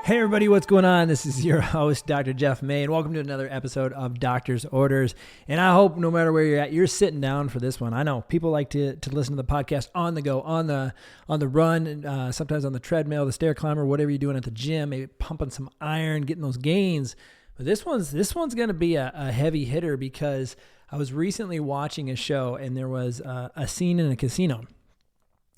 Hey everybody, what's going on? This is your host, Dr. Jeff May, and welcome to another episode of Doctor's Orders. And I hope no matter where you're at, you're sitting down for this one. I know people like to listen to the podcast on the go, on the run, sometimes on the treadmill, the stair climber, whatever you're doing at the gym, maybe pumping some iron, getting those gains. But this one's going to be a heavy hitter because I was recently watching a show and there was a scene in a casino.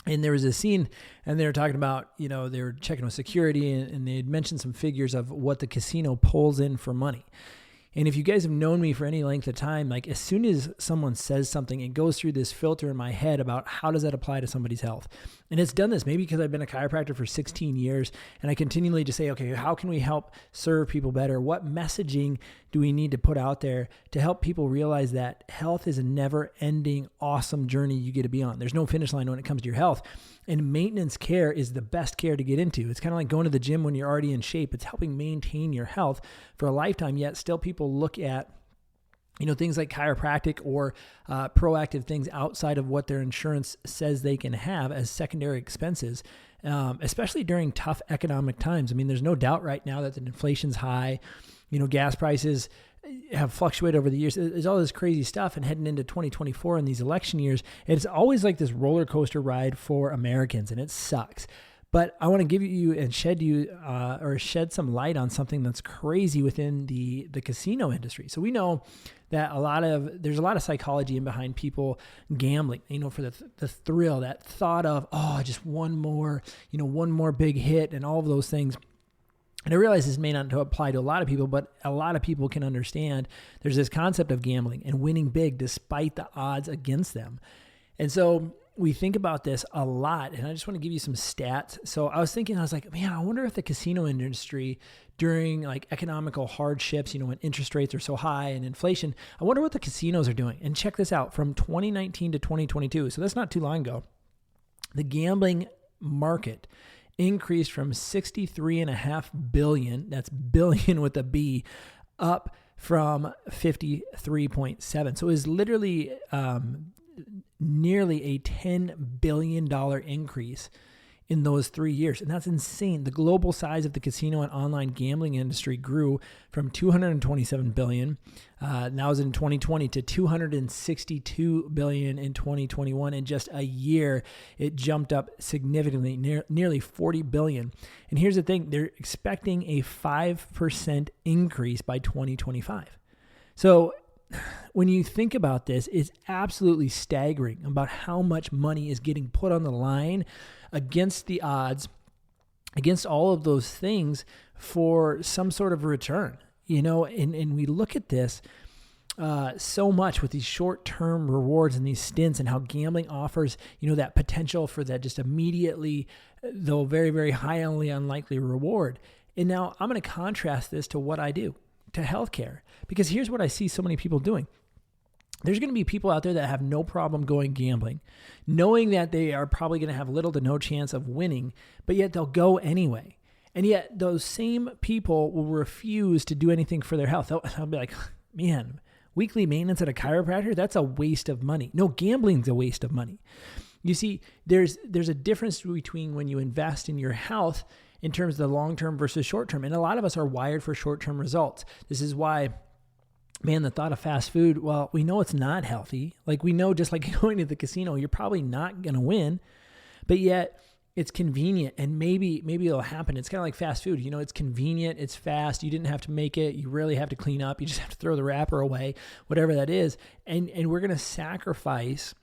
And there was a scene and they were talking about, they were checking with security and they had mentioned some figures of what the casino pulls in for money. And if you guys have known me for any length of time, like as soon as someone says something, it goes through this filter in my head about how does that apply to somebody's health. And it's done this maybe because I've been a chiropractor for 16 years and I continually just say, okay, how can we help serve people better? What messaging do we need to put out there to help people realize that health is a never-ending, awesome journey you get to be on? There's no finish line when it comes to your health. And maintenance care is the best care to get into. It's kind of like going to the gym when you're already in shape. It's helping maintain your health for a lifetime, yet still people look at things like chiropractic or proactive things outside of what their insurance says they can have as secondary expenses, especially during tough economic times. I mean, there's no doubt right now that the inflation's high. Gas prices have fluctuated over the years. There's all this crazy stuff, and heading into 2024 and these election years, it's always like this roller coaster ride for Americans, and it sucks. But I want to give you and shed some light on something that's crazy within the casino industry. So we know that there's a lot of psychology in behind people gambling, for the thrill, that thought of, just one more big hit and all of those things. And I realize this may not apply to a lot of people, but a lot of people can understand there's this concept of gambling and winning big despite the odds against them. And so we think about this a lot, and I just want to give you some stats. So I was like, man, I wonder if the casino industry during like economical hardships, when interest rates are so high and inflation, I wonder what the casinos are doing. And check this out, from 2019 to 2022, so that's not too long ago, the gambling market increased from $63.5 billion, that's billion with a B, up from 53.7. So it was literally nearly a $10 billion increase in those 3 years. And that's insane. The global size of the casino and online gambling industry grew from $227 billion, now is in 2020, to $262 billion in 2021. In just a year, it jumped up significantly, nearly $40 billion. And here's the thing, they're expecting a 5% increase by 2025. So when you think about this, it's absolutely staggering about how much money is getting put on the line against the odds, against all of those things for some sort of return, and we look at this so much with these short-term rewards and these stints and how gambling offers, that potential for that just immediately, though very, very highly unlikely reward. And now I'm going to contrast this to what I do, to healthcare, because here's what I see so many people doing. There's going to be people out there that have no problem going gambling, knowing that they are probably going to have little to no chance of winning, but yet they'll go anyway. And yet those same people will refuse to do anything for their health. They'll be like, man, weekly maintenance at a chiropractor, that's a waste of money. No, gambling's a waste of money. You see, there's a difference between when you invest in your health in terms of the long-term versus short-term. And a lot of us are wired for short-term results. This is why, man, the thought of fast food, well, we know it's not healthy. Like we know, just like going to the casino, you're probably not going to win, but yet it's convenient and maybe it'll happen. It's kind of like fast food. It's convenient. It's fast. You didn't have to make it. You rarely have to clean up. You just have to throw the wrapper away, whatever that is. And we're going to sacrifice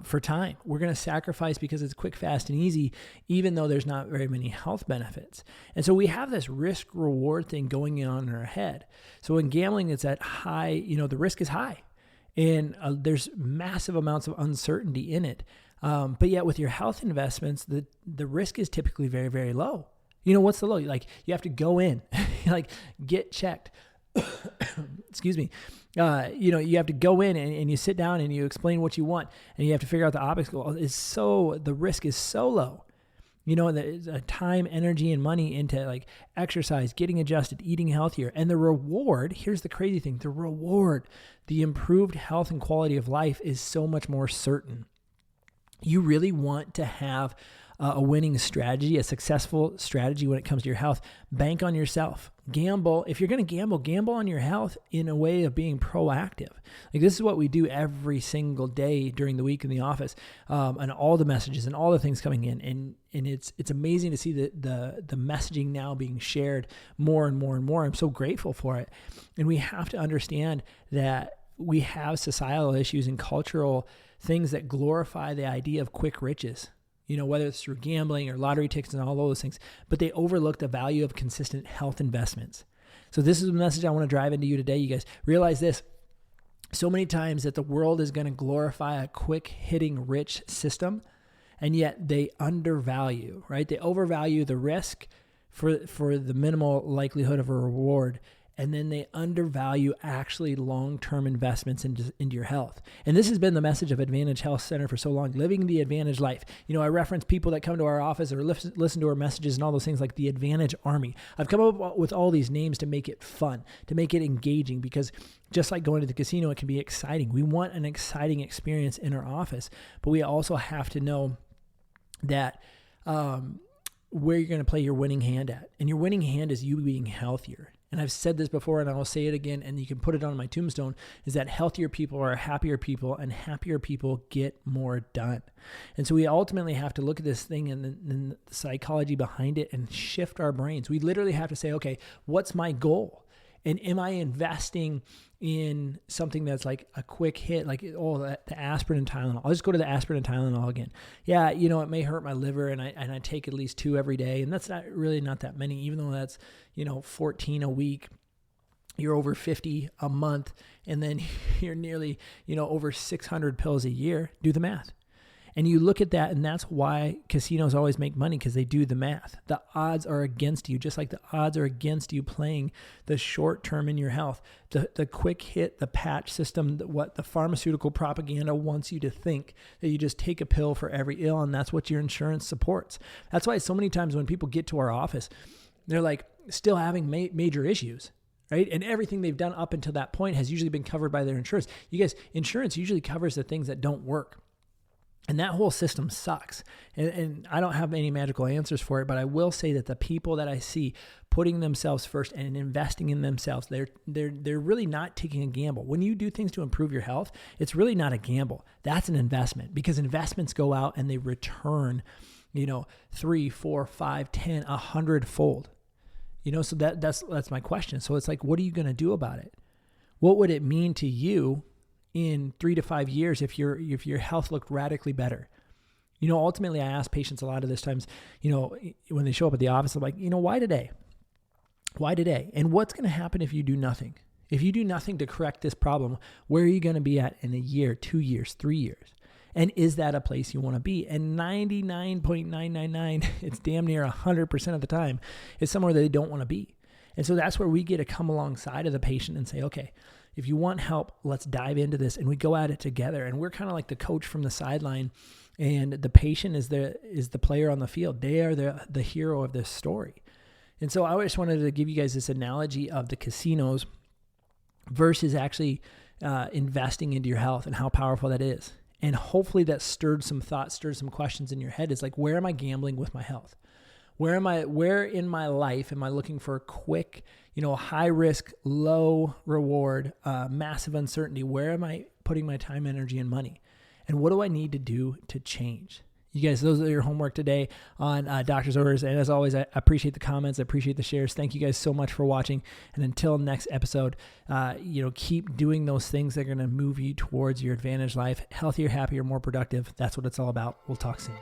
for time. We're going to sacrifice because it's quick, fast, and easy, even though there's not very many health benefits. And so we have this risk reward thing going on in our head. So in gambling, it's at high, the risk is high and there's massive amounts of uncertainty in it. But yet with your health investments, the risk is typically very, very low. What's the low? Like you have to go in, like get checked. Excuse me. You have to go in and you sit down and you explain what you want and you have to figure out the obstacle. The risk is so low, the time, energy, and money into like exercise, getting adjusted, eating healthier. And the reward, here's the crazy thing, the improved health and quality of life is so much more certain. You really want to have a winning strategy, a successful strategy when it comes to your health, bank on yourself. Gamble. If you're going to gamble on your health in a way of being proactive. Like this is what we do every single day during the week in the office, and all the messages and all the things coming in. And it's amazing to see the messaging now being shared more and more and more. I'm so grateful for it. And we have to understand that we have societal issues and cultural things that glorify the idea of quick riches. Whether it's through gambling or lottery tickets and all those things, but they overlook the value of consistent health investments. So this is a message I want to drive into you today. You guys realize this. So many times that the world is going to glorify a quick hitting rich system, and yet they undervalue, right? They overvalue the risk for the minimal likelihood of a reward. And then they undervalue actually long-term investments into your health. And this has been the message of Advantage Health Center for so long, living the Advantage life. I reference people that come to our office or listen to our messages and all those things like the Advantage Army. I've come up with all these names to make it fun, to make it engaging, because just like going to the casino, it can be exciting. We want an exciting experience in our office, but we also have to know that where you're going to play your winning hand at. And your winning hand is you being healthier. And I've said this before, and I will say it again, and you can put it on my tombstone, is that healthier people are happier people, and happier people get more done. And so we ultimately have to look at this thing and the psychology behind it and shift our brains. We literally have to say, okay, what's my goal? And am I investing in something that's like a quick hit, like, the aspirin and Tylenol? I'll just go to the aspirin and Tylenol again. Yeah, it may hurt my liver, and I take at least 2 every day, and that's not that many, even though that's 14 a week. You're over 50 a month, and then you're nearly over 600 pills a year. Do the math. And you look at that, and that's why casinos always make money, because they do the math. The odds are against you, just like the odds are against you playing the short term in your health. The quick hit, the patch system, what the pharmaceutical propaganda wants you to think, that you just take a pill for every ill, and that's what your insurance supports. That's why so many times when people get to our office, they're like still having major issues. Right? And everything they've done up until that point has usually been covered by their insurance. You guys, insurance usually covers the things that don't work. And that whole system sucks. And I don't have any magical answers for it, but I will say that the people that I see putting themselves first and investing in themselves, they're really not taking a gamble. When you do things to improve your health, it's really not a gamble. That's an investment, because investments go out and they return, 3, 4, 5, 10, 100-fold. So that's my question. So it's like, what are you going to do about it? What would it mean to you in 3 to 5 years if your health looked radically better? Ultimately, I ask patients a lot of this times, when they show up at the office, I'm like, why today? Why today? And what's going to happen if you do nothing? If you do nothing to correct this problem, where are you going to be at in a year, 2 years, 3 years? And is that a place you want to be? And 99.999, it's damn near 100% of the time, is somewhere that they don't want to be. And so that's where we get to come alongside of the patient and say, okay, if you want help, let's dive into this. And we go at it together. And we're kind of like the coach from the sideline, and the patient is the player on the field. They are the hero of this story. And so I just wanted to give you guys this analogy of the casinos versus actually investing into your health and how powerful that is. And hopefully that stirred some thoughts, stirred some questions in your head. It's like, where am I gambling with my health? Where in my life am I looking for a quick, high risk, low reward, massive uncertainty? Where am I putting my time, energy, and money? And what do I need to do to change? You guys, those are your homework today on Doctor's Orders. And as always, I appreciate the comments. I appreciate the shares. Thank you guys so much for watching. And until next episode, keep doing those things that are going to move you towards your advantage life. Healthier, happier, more productive. That's what it's all about. We'll talk soon.